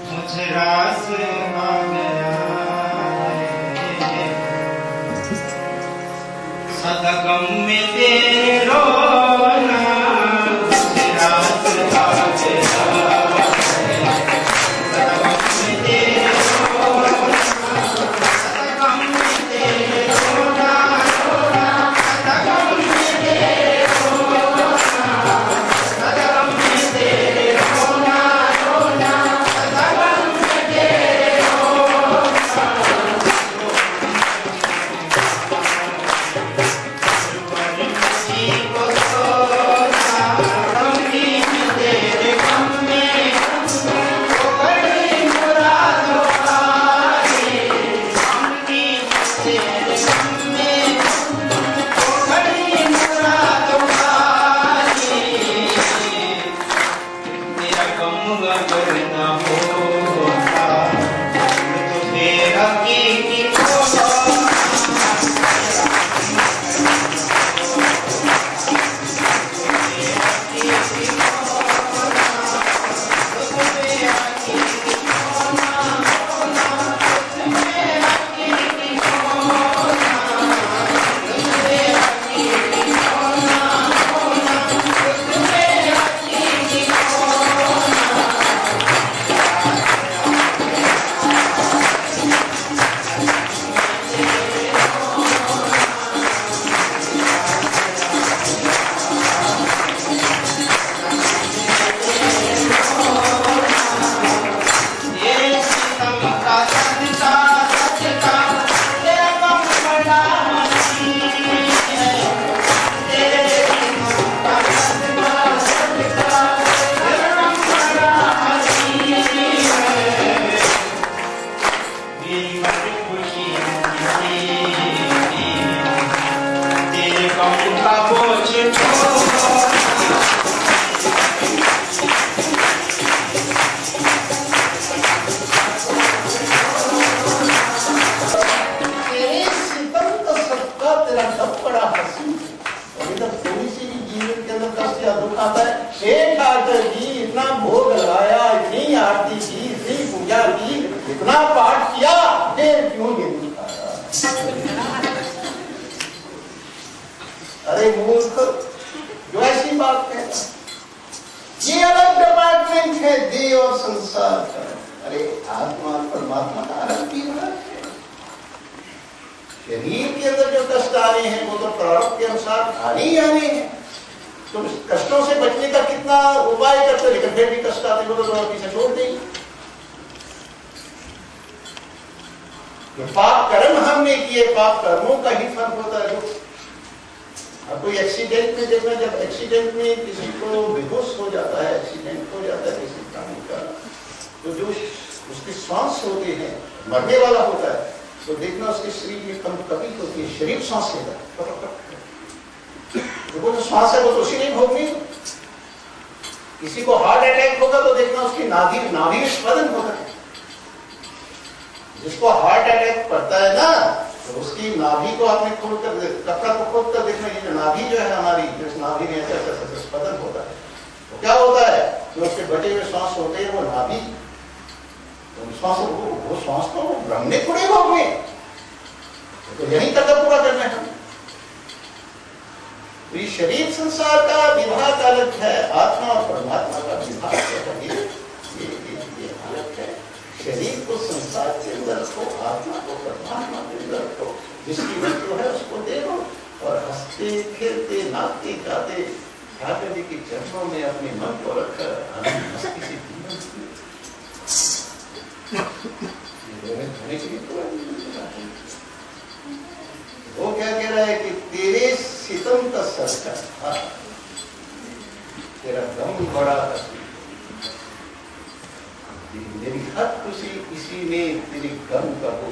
मुझे रास आ गया सदा गम में तेरे रोना, मुझे रास आ गया सदा गम में तेरे रोना, सदा गम में तेरे रोना, सदा गम में तेरे रोना, सदा गम में तेरे रोना, सदा गम में तेरे इतना भोग लगाया, इतनी आरती की, इतनी पूजा की, इतना पाठ किया, फिर क्यों नहीं खाया? अरे मूर्ख, जो ऐसी बात कहता, ये अलग डिपार्टमेंट है देह और संसार का। अरे आत्मा परमात्मा का अलग विभाग है। शरीर के अंदर जो कष्ट आ रहे हैं वो तो प्रारब्ध के अनुसार आने ही आने हैं। तो कष्टों से बचने का कितना उपाय करते, लेकिन फिर भी कष्ट आते वो तो पीछे छोड़ देंगे। जो पाप कर्म हमने किए, पाप कर्मों का ही फल होता है। अब कोई एक्सीडेंट में देखना, जब एक्सीडेंट में किसी को बेहोश हो जाता है, एक्सीडेंट हो जाता है किसी प्राणी का, तो जो उसके श्वास होते हैं, मरने वाला होता है, तो देखना उसके शरीर में कंपकपी होती है, शरीर सांस लेता है, तो वो जो श्वास है वो तो उसी नहीं भोगनी। किसी को हार्ट अटैक होगा तो देखना उसकी नाभि स्पंदन होता है। जिसको हार्ट अटैक पड़ता है ना, तो उसकी नाभि को आपने खोलकर, कपड़ा को खोलकर देखना, ये जो नाभि जो है हमारी, जिस नाभि में ऐसा स्पंदन होता है, तो क्या होता है, जो उसके बटे हुए श्वास होते हैं वो नाभि, वो श्वास को ब्रह्म थोड़े भोगने, तो यही कर्तव्य पूरा करना है। तो ये शरीर संसार का विभाग अलग है, आत्मा और परमात्मा का विभाग ये अलग है। शरीर को संसार के अंदर रखो, आत्मा को परमात्मा के अंदर रखो, जिसकी वस्तु है उसको दे दो, और हंसते खेलते नाचते गाते ठाकुर जी के चरणों में अपने मन को रखकर मस्ती से वो क्या कह रहा है कि तेरे सितम का सरका, तेरा गम बड़ा हसी, मेरी हर खुशी इसी में तेरे गम का हो।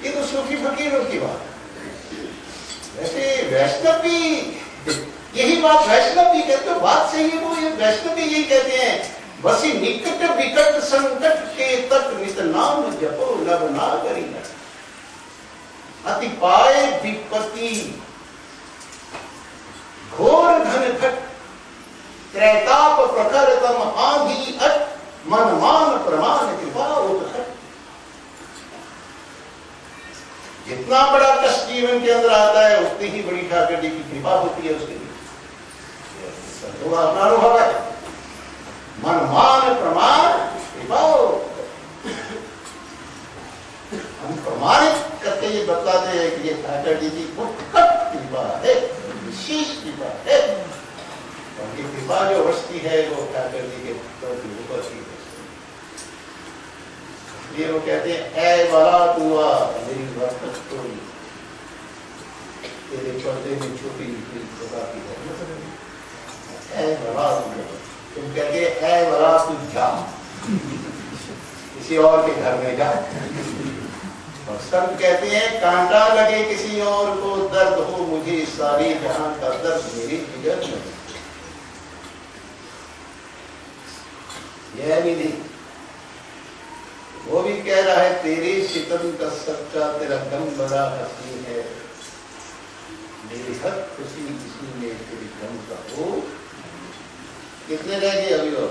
ये तो सूफी फकीरों की बात है। वैसे वैष्णव भी यही बात, वैष्णव भी कहते हो, बात सही है। वो ये वैष्णव भी यही कहते हैं, बसी निकट विकट संकट के तक नित नाम जपो नव नागरी न, अति पाए विपत्ति घोर घन घट त्रैताप प्रखर तम आधी अट मन मान जितना बड़ा कष्ट जीवन के अंदर आता है उतनी ही बड़ी ठाकुर जी की कृपा होती है उसके लिए। तो अपना अनुभव है, मन मान प्रमाण कृपा। हम प्रमाणित करके ये बतलाते हैं कि ये ठाकुर जी की उत्कट कृपा है, विशेष कृपा है। उनकी कृपा जो बरसती है वो ठाकुर जी के भक्तों के ऊपर ही बरसती है। ये वो कहते हैं ऐ वाला दुआ मेरी बरकत कोई तेरे पर्दे में छुपी हुई खुदा की रहमत। ऐ वाला तुम कहते ऐ वाला तू जा किसी और के घर में जा। और संत कहते हैं कांटा लगे किसी और को दर्द हो मुझे सारी जहां का दर्द मेरी जिगर में। यह भी नहीं, वो भी कह रहा है तेरे सितम का सच्चा तेरा गम बड़ा हसीन है, मेरी हर खुशी किसी में तेरी गम का हो। कितने रह गए अभी और?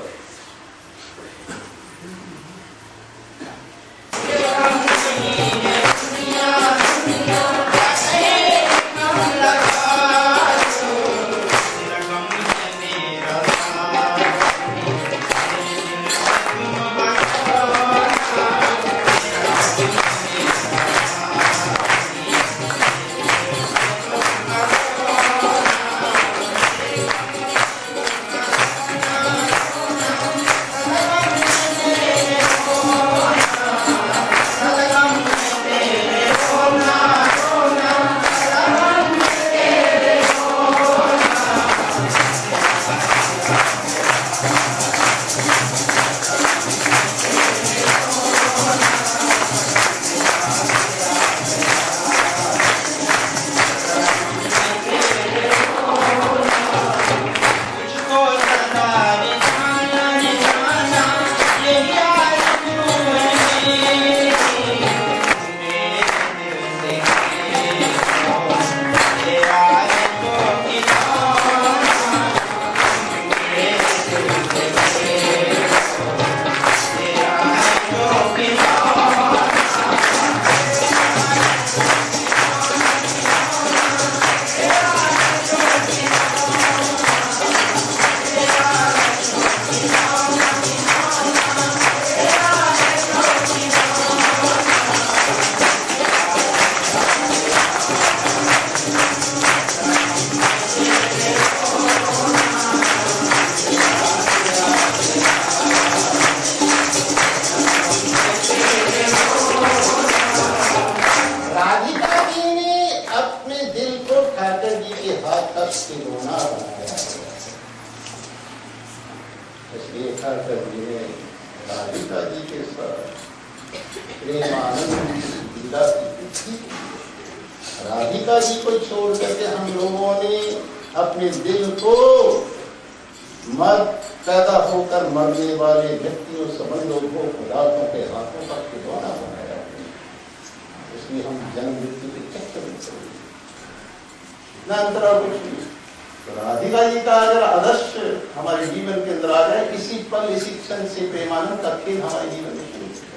राधिका जी को छोड़ करके हम लोगों ने अपने दिल को मर पैदा होकर मरने वाले व्यक्तियों संबंधों को खुदाओं के हाथों का खिलौना बनाया। इसलिए हम जन्म मृत्यु के चक्कर में चले इतना अंतरा कुछ नहीं। तो राधिका जी का अगर आदर्श हमारे जीवन के अंदर आ जाए, इसी पल इसी क्षण से प्रेमानंद का खेल हमारे जीवन में शुरू हो जाए।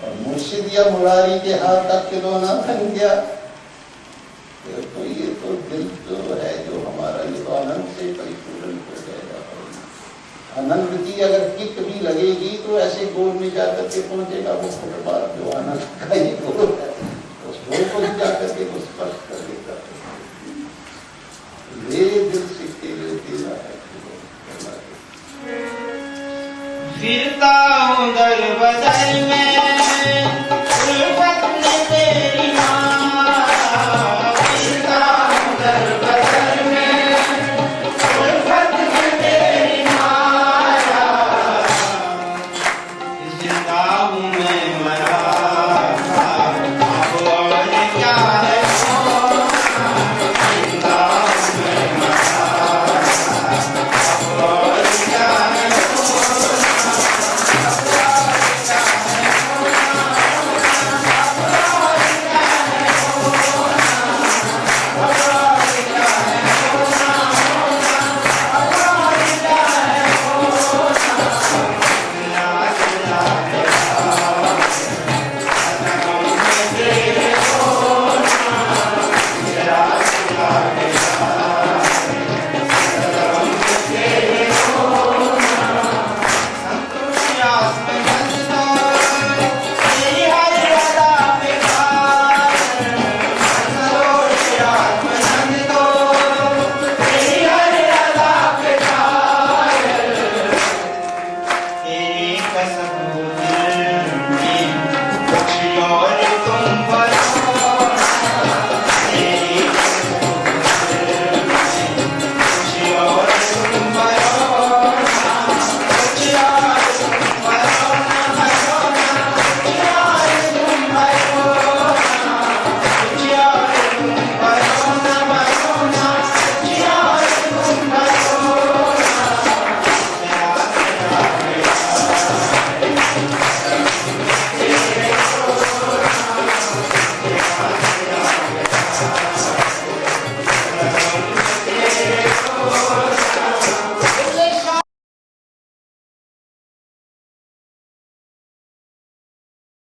और मुर्शिद या मुरारी के हाथ का खिलौना बन गया तो ये तो दिल जो है जो हमारा ये तो आनंद से परिपूर्ण हो जाएगा। आनंद की अगर किक भी लगेगी तो ऐसे गोल में जाकर के पहुंचेगा वो फुटबॉल जो आनंद का ही गोल है, उस गोल को भी जाकर के वो स्पर्श कर देगा। ये दिल से खेलना है। फिरता हूँ दर बदर में